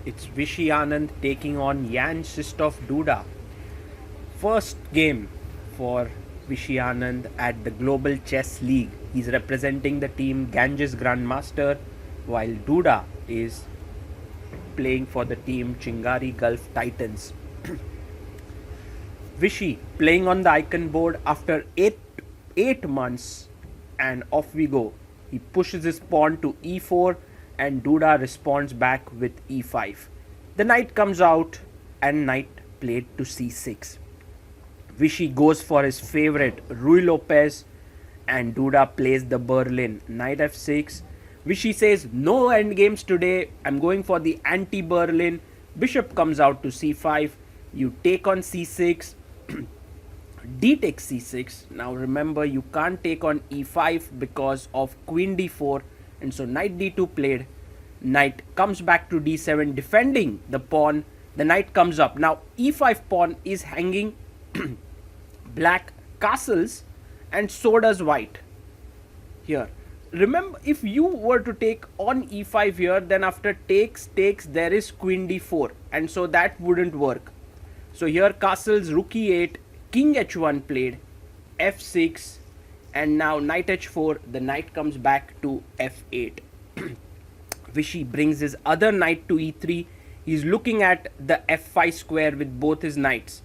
It's Vishy Anand taking on Jan Sistov Duda. First game for Vishy Anand at the Global Chess League. He's representing the team Ganges Grandmaster, while Duda is playing for the team Chingari Gulf Titans. Vishy playing on the icon board after 8 months, and off we go. He pushes his pawn to e4 and Duda responds back with e5. The knight comes out and knight played to c6. Vishy goes for his favorite Rui Lopez and Duda plays the Berlin. Knight f6. Vishy says no endgames today. I'm going for the anti-Berlin. Bishop comes out to c5. You take on c6. D takes c6. Now remember, you can't take on e5 because of queen d4, and so knight d2 played. Knight comes back to d7 defending the pawn. The knight comes up. Now e5 pawn is hanging. Black castles and so does white here. Remember, if you were to take on e5 here, then after takes there is queen d4, and so that wouldn't work. So here castles, rook e8, king h1 played, f6, and now knight h4. The knight comes back to f8. Vishy brings his other knight to e3. He's looking at the f5 square with both his knights.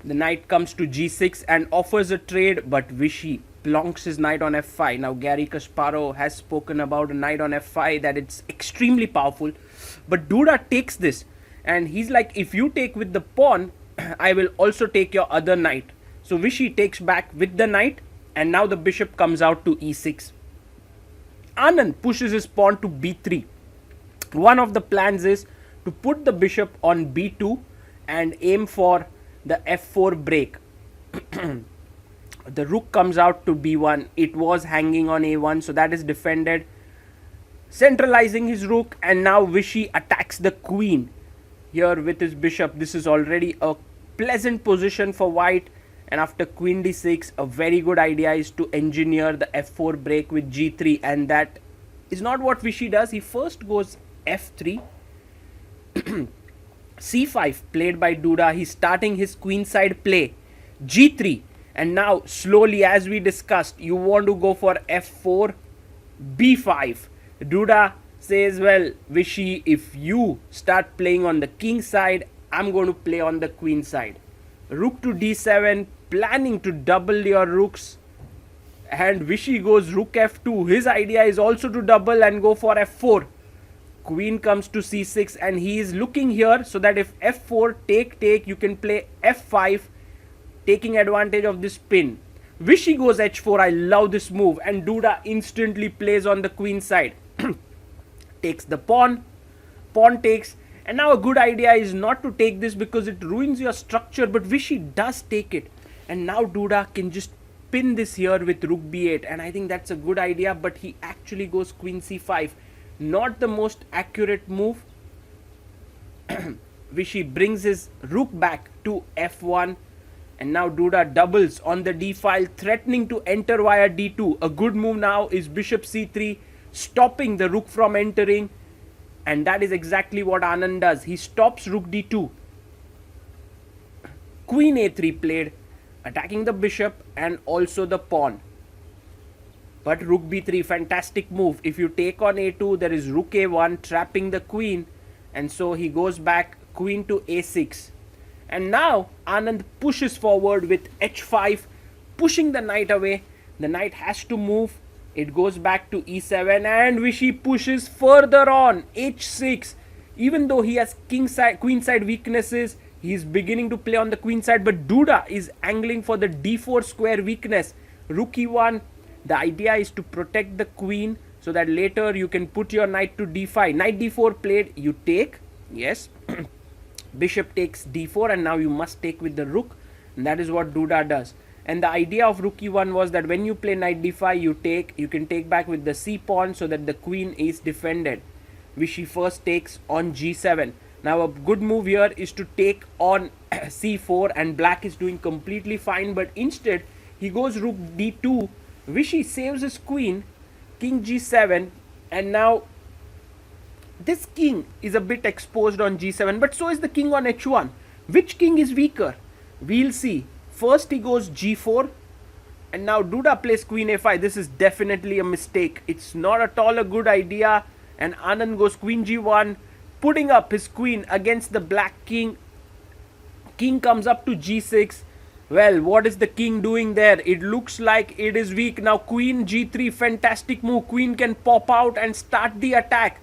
The knight comes to g6 and offers a trade, but Vishy plonks his knight on f5. Now Garry Kasparov has spoken about a knight on f5, that it's extremely powerful, but Duda takes this and he's like, if you take with the pawn, I will also take your other knight. So Vishy takes back with the knight, and now the bishop comes out to e6. Anand pushes his pawn to b3. One of the plans is to put the bishop on b2 and aim for the f4 break. The rook comes out to b1. It was hanging on a1, so that is defended, centralizing his rook, and now Vishy attacks the queen here with his bishop. This is already a pleasant position for white, and after queen d6, a very good idea is to engineer the f4 break with g3, and that is not what Vishy does. He first goes f3, c5 played by Duda. He's starting his queenside play, g3, and now slowly, as we discussed, you want to go for f4, b5. Duda says, well, Vishy, if you start playing on the king side, I'm going to play on the queen side. Rook to d7, planning to double your rooks, and Vishy goes rook f2. His idea is also to double and go for f4. Queen comes to c6, and he is looking here so that if f4 take, you can play f5, taking advantage of this pin. Vishy goes h4. I love this move, and Duda instantly plays on the queen side. Takes the pawn takes, and now a good idea is not to take this because it ruins your structure, but Vishy does take it, and now Duda can just pin this here with rook b8, and I think that's a good idea, but he actually goes queen c5. Not the most accurate move. Vishy brings his rook back to f1, and now Duda doubles on the d file, threatening to enter via d2. A good move now is bishop c3, stopping the rook from entering, and that is exactly what Anand does. He stops rook d2. Queen a3 played, attacking the bishop and also the pawn. But rook b3, fantastic move. If you take on a2, there is rook a1 trapping the queen, and so he goes back queen to a6. And now Anand pushes forward with h5, pushing the knight away. The knight has to move. It goes back to e7, and Vishy pushes further on h6. Even though he has queenside weaknesses, he is beginning to play on the queen side, but Duda is angling for the d4 square weakness. Rook e1. The idea is to protect the queen so that later you can put your knight to d5. Knight d4 played, you take, yes. Bishop takes d4, and now you must take with the rook, and that is what Duda does. And the idea of rook e1 was that when you play knight d5, you can take back with the c pawn so that the queen is defended. Vishy first takes on g7. Now a good move here is to take on c4, and black is doing completely fine, but instead he goes rook d2. Vishy saves his queen, king g7, and now This king is a bit exposed on g7, but so is the king on h1. Which king is weaker? We'll see. First he goes g4, and now Duda plays queen a5. This is definitely a mistake. It's not at all a good idea. And Anand goes queen g1, putting up his queen against the black king. King comes up to g6. Well, what is the king doing there? It looks like it is weak. Now queen g3, fantastic move. Queen can pop out and start the attack.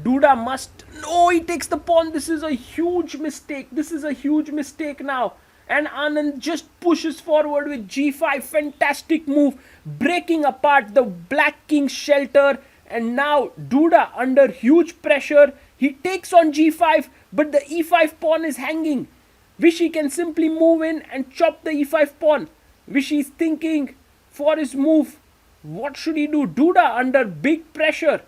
Duda must... No, he takes the pawn. This is a huge mistake. This is a huge mistake now. And Anand just pushes forward with g5. Fantastic move. Breaking apart the black king's shelter. And now Duda, under huge pressure, he takes on g5. But the e5 pawn is hanging. Vishy can simply move in and chop the e5 pawn. Vishy is thinking for his move. What should he do? Duda under big pressure.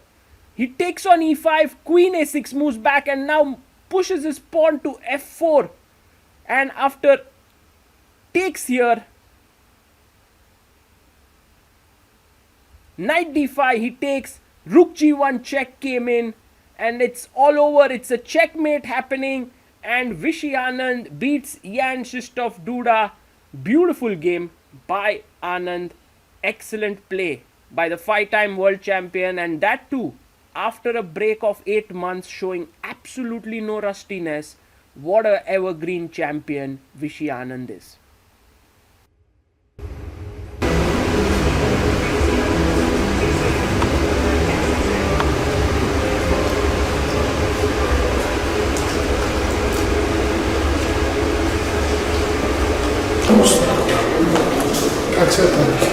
He takes on e5, queen a6 moves back and now pushes his pawn to f4. And after takes here, knight d5, he takes, rook g1 check came in, and it's all over. It's a checkmate happening, and Vishy Anand beats Jan Krzysztof Duda. Beautiful game by Anand. Excellent play by the 5-time world champion, and that too after a break of 8 months, showing absolutely no rustiness. What a evergreen champion Vishy Anand is. Accepta.